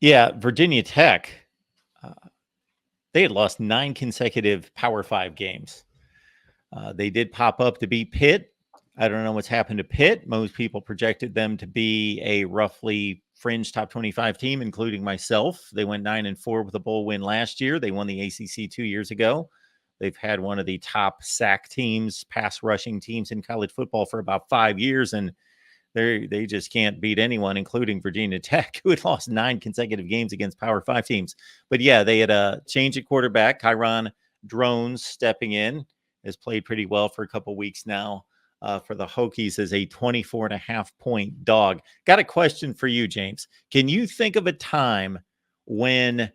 Yeah, Virginia Tech, uh, they had lost 9 consecutive Power 5 games. They did pop up to beat Pitt. I don't know what's happened to Pitt. Most people projected them to be a roughly fringe top 25 team, including myself. They went 9-4 with a bowl win last year. They won the ACC 2 years ago. They've had one of the top sack teams, pass rushing teams in college football for about 5 years, and they just can't beat anyone, including Virginia Tech, who had lost 9 consecutive games against Power 5 teams. But yeah, they had a change at quarterback. Kyron Drones stepping in has played pretty well for a couple weeks now. For the Hokies as a 24.5-point dog. Got a question for you, James. Can you think of a time when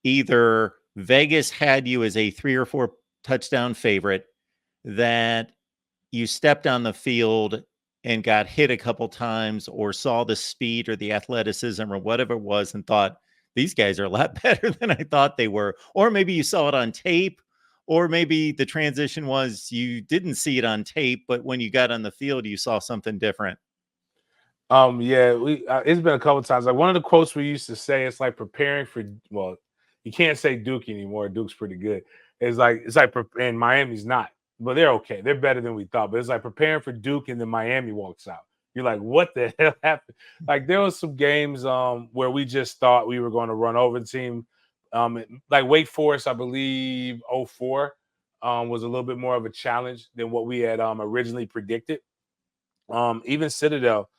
either Vegas had you as a 3 or 4 touchdown favorite, that you stepped on the field and got hit a couple times, or saw the speed or the athleticism or whatever it was and thought, these guys are a lot better than I thought they were? Or maybe you saw it on tape, or maybe the transition was you didn't see it on tape, but when you got on the field, you saw something different. Yeah, it's been a couple times. Like one of the quotes we used to say, it's like preparing for. Well, you can't say Duke anymore. Duke's pretty good. It's like and Miami's not, but they're okay. They're better than we thought. But it's like preparing for Duke, and then Miami walks out. You're like, what the hell happened? Like there was some games where we just thought we were going to run over the team. Like Wake Forest, I believe 04 was a little bit more of a challenge than what we had originally predicted. Even Citadel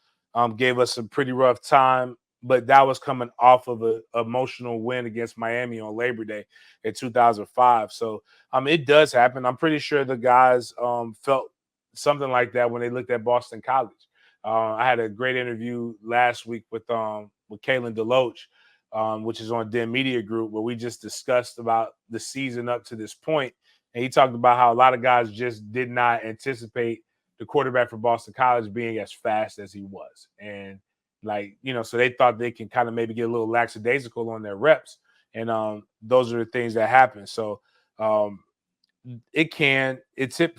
gave us a pretty rough time, but that was coming off of an emotional win against Miami on Labor Day in 2005. So it does happen. I'm pretty sure the guys felt something like that when they looked at Boston College. I had a great interview last week with Kalen Deloach, which is on Den Media Group, where we just discussed about the season up to this point. And he talked about how a lot of guys just did not anticipate the quarterback for Boston College being as fast as he was. And so they thought they can kind of maybe get a little lackadaisical on their reps. And those are the things that happen. So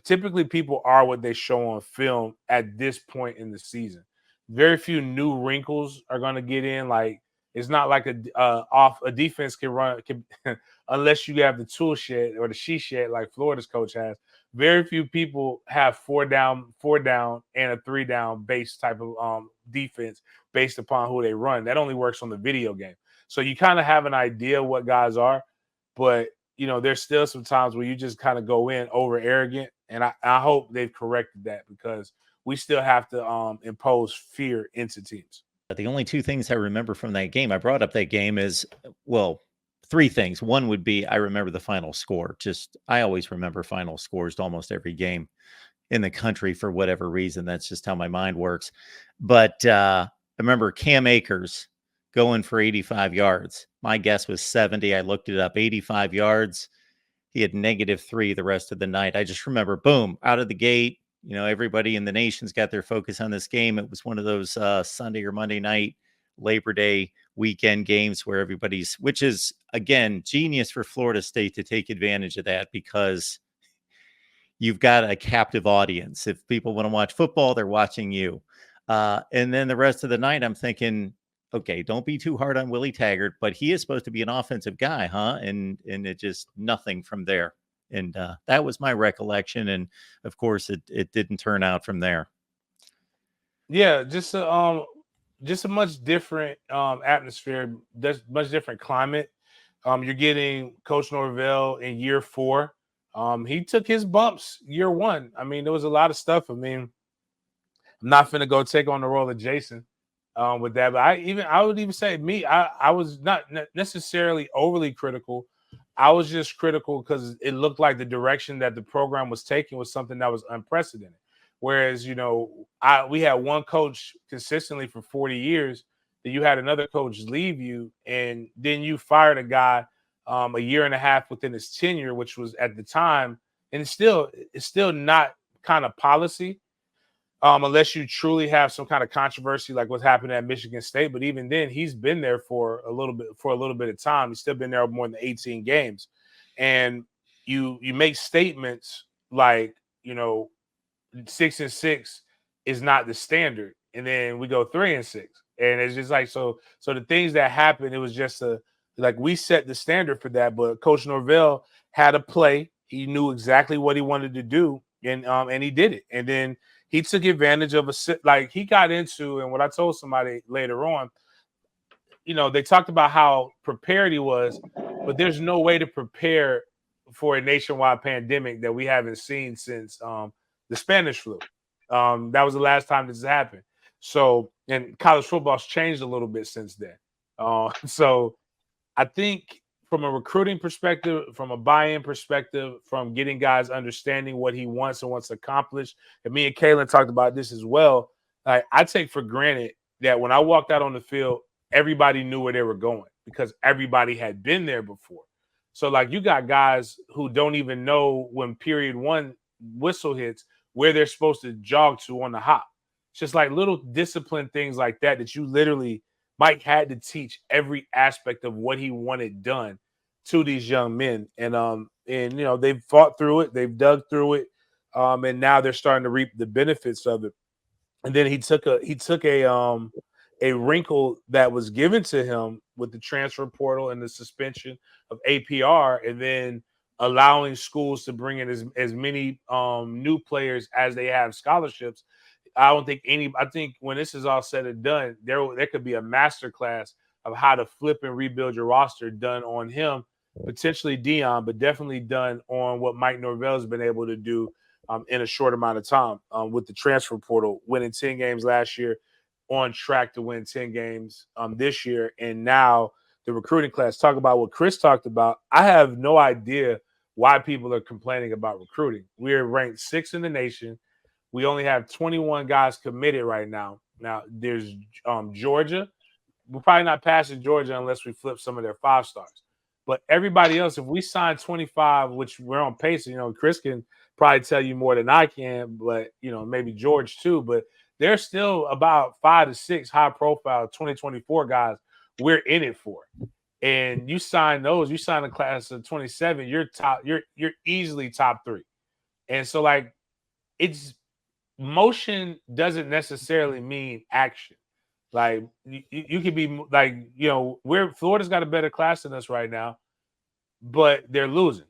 typically people are what they show on film at this point in the season. Very few new wrinkles are going to get in. Like it's not like a defense can run unless you have the tool shed or the she shed like Florida's coach has. Very few people have 4 down, and a 3 down base type of defense based upon who they run. That only works on the video game. So you kind of have an idea what guys are, but there's still some times where you just kind of go in over arrogant, and I hope they've corrected that because we still have to impose fear into teams. The only 2 things I remember from that game, I brought up that game, is, well, 3 things. One would be I remember the final score. I always remember final scores to almost every game in the country for whatever reason. That's just how my mind works. But I remember Cam Akers going for 85 yards. My guess was 70. I looked it up, 85 yards. He had -3 the rest of the night. I just remember, boom, out of the gate. Everybody in the nation's got their focus on this game. It was one of those Sunday or Monday night Labor Day weekend games where which is, again, genius for Florida State to take advantage of that, because you've got a captive audience. If people want to watch football, they're watching you. And then the rest of the night, I'm thinking, okay, don't be too hard on Willie Taggart, but he is supposed to be an offensive guy, huh? And it just nothing from there. And that was my recollection. And of course, it didn't turn out from there. Yeah, just a much different atmosphere, much different climate. You're getting Coach Norvell in year 4. He took his bumps year 1. I mean, there was a lot of stuff. I mean, I'm not finna go take on the role of Jason with that, but I would even say I was not necessarily overly critical. I was just critical because it looked like the direction that the program was taking was something that was unprecedented. Whereas, we had one coach consistently for 40 years, then you had another coach leave you, and then you fired a guy a year and a half within his tenure, which was at the time, and it's still not kind of policy, unless you truly have some kind of controversy like what's happened at Michigan State. But even then, he's been there for a little bit of time. He's still been there more than 18 games. And you make statements like, 6-6 is not the standard. And then we go 3-6. And it's just like so the things that happened, it was just like we set the standard for that. But Coach Norvell had a play. He knew exactly what he wanted to do, and he did it. And then he took advantage of like he got into, and what I told somebody later on, they talked about how prepared he was, but there's no way to prepare for a nationwide pandemic that we haven't seen since the Spanish flu. That was the last time this happened. So, and college football's changed a little bit since then. So I think from a recruiting perspective, from a buy-in perspective, from getting guys understanding what he wants and wants accomplished, and me and Kalen talked about this as well. I take for granted that when I walked out on the field, everybody knew where they were going because everybody had been there before. So, like, you got guys who don't even know when period one whistle hits where they're supposed to jog to on the hop. It's just like little discipline things like that you literally Mike had to teach every aspect of what he wanted done to these young men. And they've fought through it, they've dug through it, and now they're starting to reap the benefits of it. And then he took a wrinkle that was given to him with the transfer portal and the suspension of APR, and then allowing schools to bring in as many new players as they have scholarships. I think when this is all said and done, there could be a master class of how to flip and rebuild your roster done on him, potentially Dion, but definitely done on what Mike Norvell has been able to do in a short amount of time with the transfer portal, winning 10 games last year, on track to win 10 games this year. And now the recruiting class, talk about what Chris talked about. I have no idea why people are complaining about recruiting. We're ranked 6th in the nation. We only have 21 guys committed right now. Now, there's Georgia. We're probably not passing Georgia unless we flip some of their 5-stars. But everybody else, if we sign 25, which we're on pace, Chris can probably tell you more than I can, but, maybe George too. But there's still about 5 to 6 high-profile 2024 guys we're in it for. And you sign those, you sign a class of 27, you're easily top 3. And so, like, it's motion doesn't necessarily mean action. Like you could be like, Florida's got a better class than us right now, but they're losing.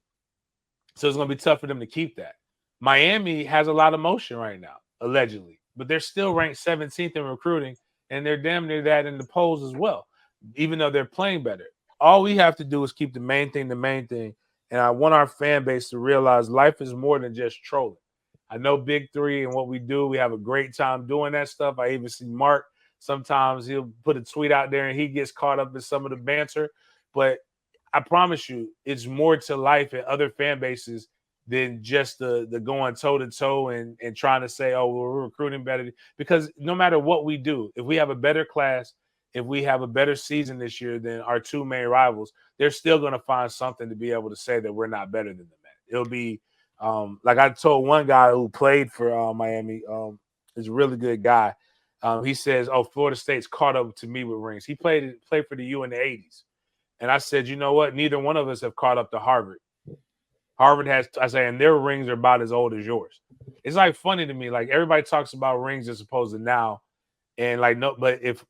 So it's going to be tough for them to keep that. Miami has a lot of motion right now, allegedly, but they're still ranked 17th in recruiting, and they're damn near that in the polls as well, even though they're playing better. All we have to do is keep the main thing the main thing. And I want our fan base to realize life is more than just trolling. I know Big Three and what we do, we have a great time doing that stuff. I even see Mark. Sometimes he'll put a tweet out there and he gets caught up in some of the banter. But I promise you, it's more to life and other fan bases than just the going toe to toe and trying to say, oh, we're recruiting better. Because no matter what we do, if we have a better class, if we have a better season this year than our 2 main rivals, they're still going to find something to be able to say that we're not better than them at. It'll be like I told one guy who played for Miami, is a really good guy. He says, "Oh, Florida State's caught up to me with rings." He played for the U in the 80s. And I said, you know what? Neither one of us have caught up to Harvard. Harvard has, and their rings are about as old as yours. It's like funny to me. Like everybody talks about rings as opposed to now. And like, no, but if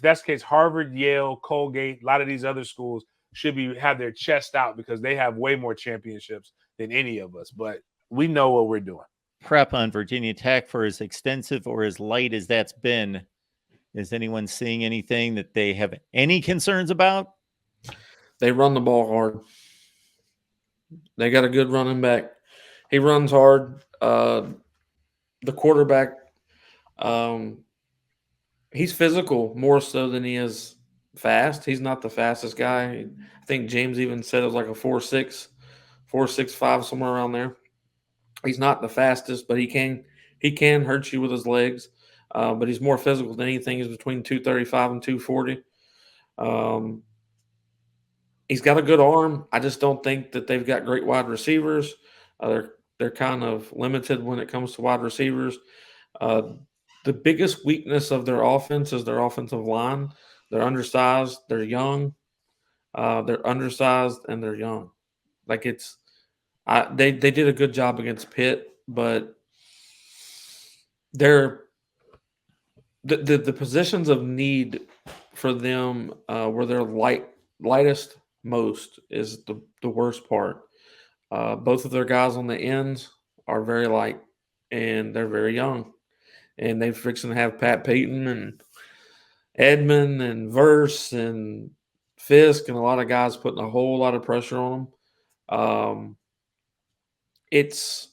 that's the case, Harvard, Yale, Colgate, a lot of these other schools should have their chest out because they have way more championships than any of us. But we know what we're doing. Prep on Virginia Tech, for as extensive or as light as that's been, is anyone seeing anything that they have any concerns about? They run the ball hard. They got a good running back. He runs hard. The quarterback, he's physical more so than he is fast. He's not the fastest guy. I think James even said it was like a 4.6, 4.65, somewhere around there. He's not the fastest, but he can hurt you with his legs. But he's more physical than anything. He's between 235 and 240. He's got a good arm. I just don't think that they've got great wide receivers. They're kind of limited when it comes to wide receivers. The biggest weakness of their offense is their offensive line. They're undersized. They're young. They're undersized and they're young. Like they did a good job against Pitt, but they're the positions of need for them, where they're lightest most, is the worst part. Both of their guys on the ends are very light, and they're very young, and they're fixing to have Pat Payton and Edmond and Verse and Fisk and a lot of guys putting a whole lot of pressure on them. It's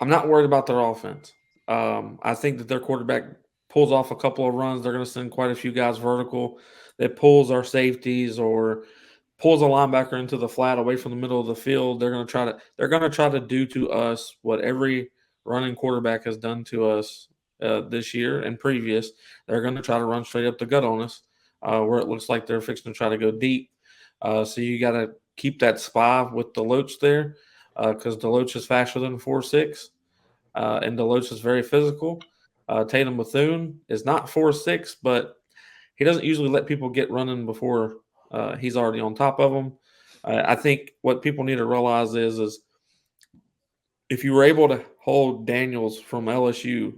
I'm not worried about their offense. I think that their quarterback pulls off a couple of runs. They're going to send quite a few guys vertical that pulls our safeties or pulls a linebacker into the flat away from the middle of the field. They're going to try to do to us what every running quarterback has done to us this year and previous. They're going to try to run straight up the gut on us, where it looks like they're fixing to try to go deep. So you got to keep that spy with Deloach there, because Deloach is faster than 4.6, and Deloach is very physical. Tatum Bethune is not 4.6, but he doesn't usually let people get running before he's already on top of them. I think what people need to realize is if you were able to hold Daniels from LSU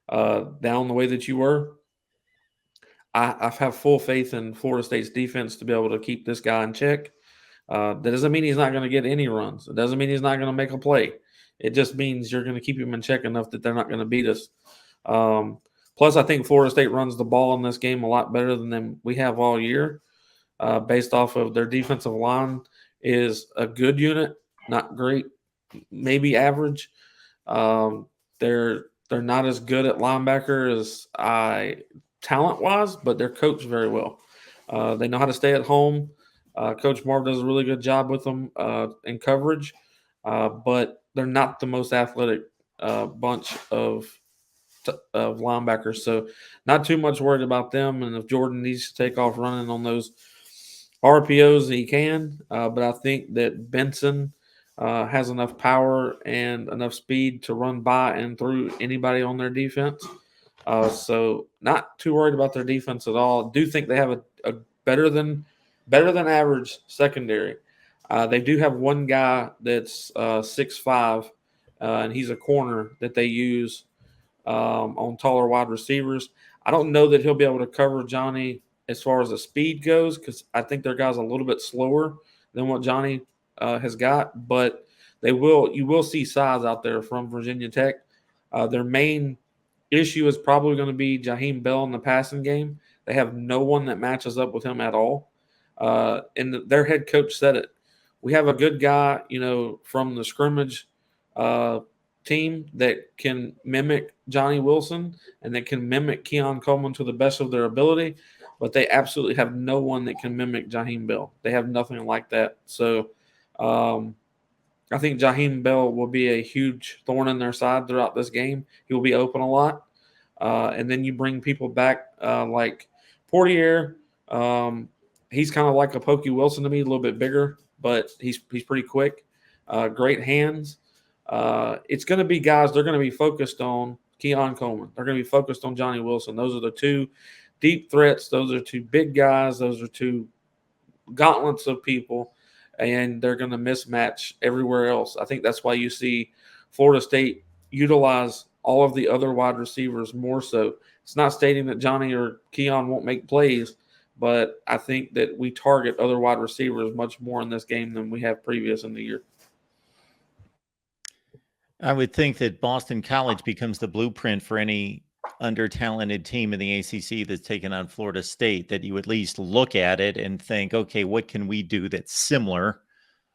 down the way that you were, I have full faith in Florida State's defense to be able to keep this guy in check. That doesn't mean he's not going to get any runs. It doesn't mean he's not going to make a play. It just means you're going to keep him in check enough that they're not going to beat us. Plus, I think Florida State runs the ball in this game a lot better than we have all year, based off of their defensive line is a good unit, not great, maybe average. They're not as good at linebacker as talent-wise, but they're coached very well. They know how to stay at home. Coach Marv does a really good job with them in coverage, but they're not the most athletic bunch of linebackers. So not too much worried about them. And if Jordan needs to take off running on those RPOs, he can. But I think that Benson has enough power and enough speed to run by and through anybody on their defense. So not too worried about their defense at all. I do think they have a better than average secondary. They do have one guy that's 6'5", and he's a corner that they use on taller wide receivers. I don't know that he'll be able to cover Johnny as far as the speed goes, because I think their guy's a little bit slower than what Johnny has got. But you will see size out there from Virginia Tech. Their main issue is probably going to be Jaheim Bell in the passing game. They have no one that matches up with him at all. And their head coach said it. We have a good guy, from the scrimmage team that can mimic Johnny Wilson and that can mimic Keon Coleman to the best of their ability, but they absolutely have no one that can mimic Jaheim Bell. They have nothing like that. So I think Jaheim Bell will be a huge thorn in their side throughout this game. He will be open a lot. And then you bring people back like Portier. He's kind of like a Pokey Wilson to me, a little bit bigger, but he's pretty quick. Great hands. It's going to be guys, they're going to be focused on Keon Coleman. They're going to be focused on Johnny Wilson. Those are the two deep threats. Those are two big guys. Those are two gauntlets of people, and they're going to mismatch everywhere else. I think that's why you see Florida State utilize all of the other wide receivers more so. It's not stating that Johnny or Keon won't make plays, but I think that we target other wide receivers much more in this game than we have previous in the year. I would think that Boston College becomes the blueprint for any under-talented team in the ACC that's taken on Florida State, that you at least look at it and think, okay, what can we do that's similar,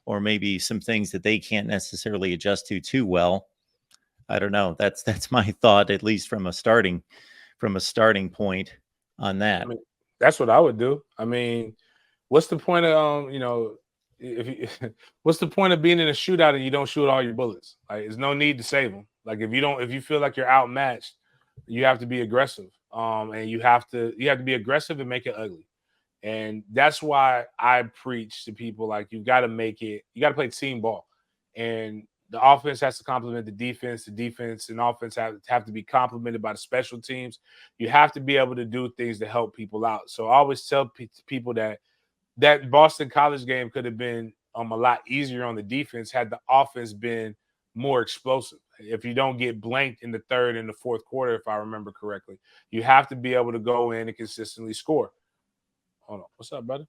or maybe some things that they can't necessarily adjust to too well. I don't know. That's my thought, at least from a starting point on that. I mean, that's what I would do. I mean, what's the point of what's the point of being in a shootout and you don't shoot all your bullets? Like, there's no need to save them. Like, if you feel like you're outmatched, you have to be aggressive. And you have to be aggressive and make it ugly. And that's why I preach to people, like, you got to play team ball. And the offense has to complement the defense and offense have to be complemented by the special teams. You have to be able to do things to help people out. So I always tell people that Boston College game could have been a lot easier on the defense had the offense been more explosive, if you don't get blanked in the third and the fourth quarter, if I remember correctly. You have to be able to go in and consistently score. Hold on. What's up, brother?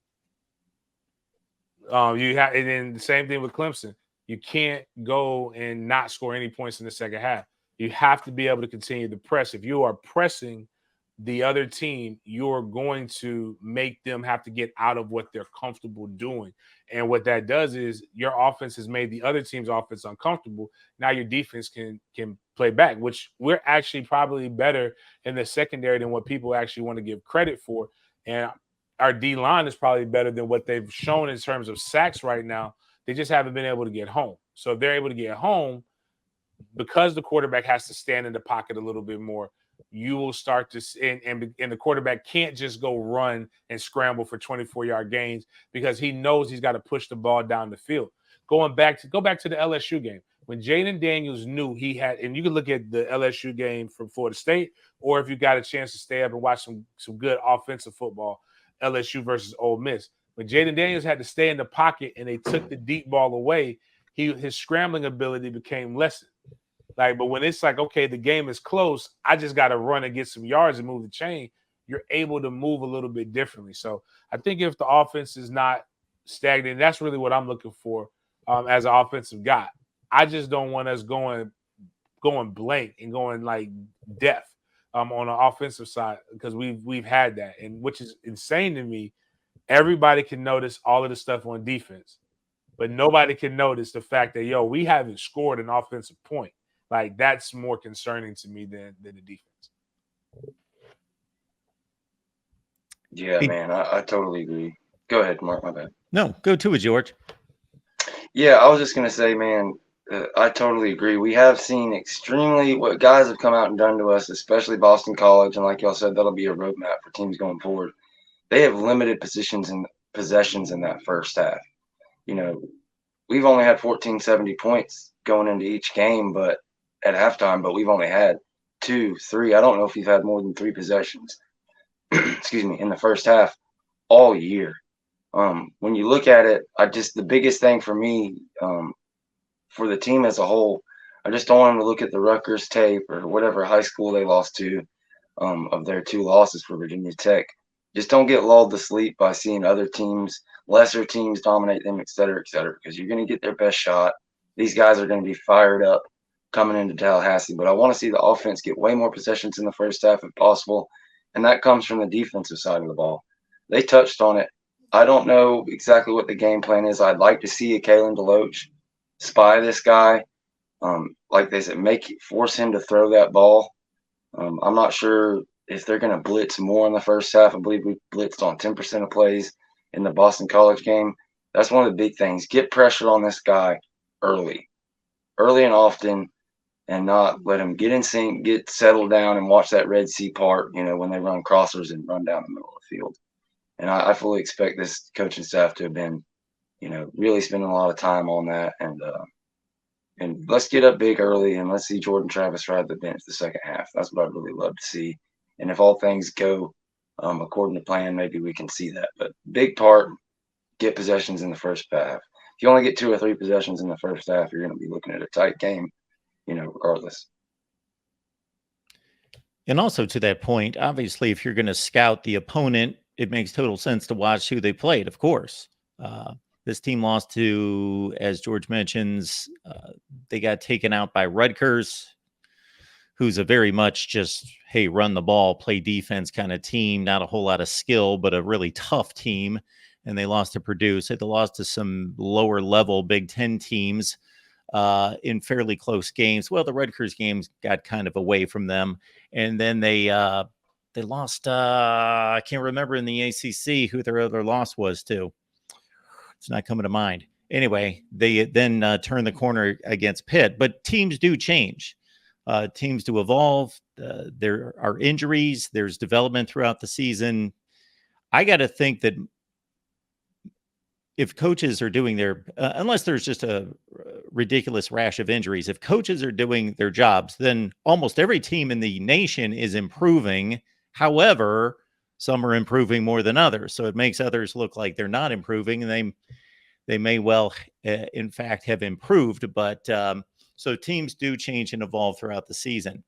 You have, and then the same thing with Clemson. You can't go and not score any points in the second half. You have to be able to continue to press. If you are pressing the other team, you're going to make them have to get out of what they're comfortable doing. And what that does is your offense has made the other team's offense uncomfortable. Now your defense can play back, which we're actually probably better in the secondary than what people actually want to give credit for. And our D-line is probably better than what they've shown in terms of sacks right now. They just haven't been able to get home. So if they're able to get home, because the quarterback has to stand in the pocket a little bit more, you will start to and the quarterback can't just go run and scramble for 24-yard gains because he knows he's got to push the ball down the field. Go back to the LSU game when Jaden Daniels knew he had, and you can look at the LSU game from Florida State, or if you got a chance to stay up and watch some good offensive football, LSU versus Ole Miss. When Jaden Daniels had to stay in the pocket and they took the deep ball away, his scrambling ability became lessened. But when it's like, okay, the game is close, I just got to run and get some yards and move the chain, you're able to move a little bit differently. So I think if the offense is not stagnant, that's really what I'm looking for as an offensive guy. I just don't want us going blank and going like deaf on the offensive side because we've had that, and which is insane to me. Everybody can notice all of the stuff on defense, but nobody can notice the fact that, we haven't scored an offensive point. Like, that's more concerning to me than the defense. Yeah, man, I totally agree. Go ahead, Mark, my bad. No, go to it, George. Yeah, I was just going to say, man, I totally agree. We have seen extremely what guys have come out and done to us, especially Boston College, and like y'all said, that'll be a roadmap for teams going forward. They have limited possessions in that first half. We've only had 70 points going into each game, but at halftime, but we've only had 2, 3. I don't know if we've had more than 3 possessions, excuse me, in the first half all year. When you look at it, the biggest thing for me, for the team as a whole, I just don't want them to look at the Rutgers tape or whatever high school they lost to of their 2 losses for Virginia Tech. Just don't get lulled to sleep by seeing other teams, lesser teams dominate them, et cetera, because you're going to get their best shot. These guys are going to be fired up coming into Tallahassee, but I want to see the offense get way more possessions in the first half if possible, and that comes from the defensive side of the ball. They touched on it. I don't know exactly what the game plan is. I'd like to see a Kalen DeLoach spy this guy. Like they said, force him to throw that ball. I'm not sure if they're going to blitz more in the first half. I believe we blitzed on 10% of plays in the Boston College game. That's one of the big things. Get pressure on this guy early and often, and not let him get in sync, get settled down, and watch that Red Sea part, when they run crossers and run down the middle of the field. And I fully expect this coaching staff to have been, really spending a lot of time on that. And let's get up big early, and let's see Jordan Travis ride the bench the second half. That's what I'd really love to see. And if all things go according to plan, maybe we can see that. But big part, get possessions in the first half. If you only get 2 or 3 possessions in the first half, you're going to be looking at a tight game, regardless. And also to that point, obviously, if you're going to scout the opponent, it makes total sense to watch who they played, of course. This team lost to, as George mentions, they got taken out by Rutgers, who's a very much just, hey, run the ball, play defense kind of team, not a whole lot of skill, but a really tough team. And they lost to Purdue. So they lost to some lower level Big Ten teams in fairly close games. Well, the Rutgers games got kind of away from them. And then they lost, I can't remember in the ACC who their other loss was to. It's not coming to mind. Anyway, they then turned the corner against Pitt. But teams do change. Teams do evolve. There are injuries. There's development throughout the season. I got to think that if coaches are doing their, unless there's just a ridiculous rash of injuries, if coaches are doing their jobs, then almost every team in the nation is improving. However, some are improving more than others. So it makes others look like they're not improving, and they may well, in fact, have improved. But So teams do change and evolve throughout the season.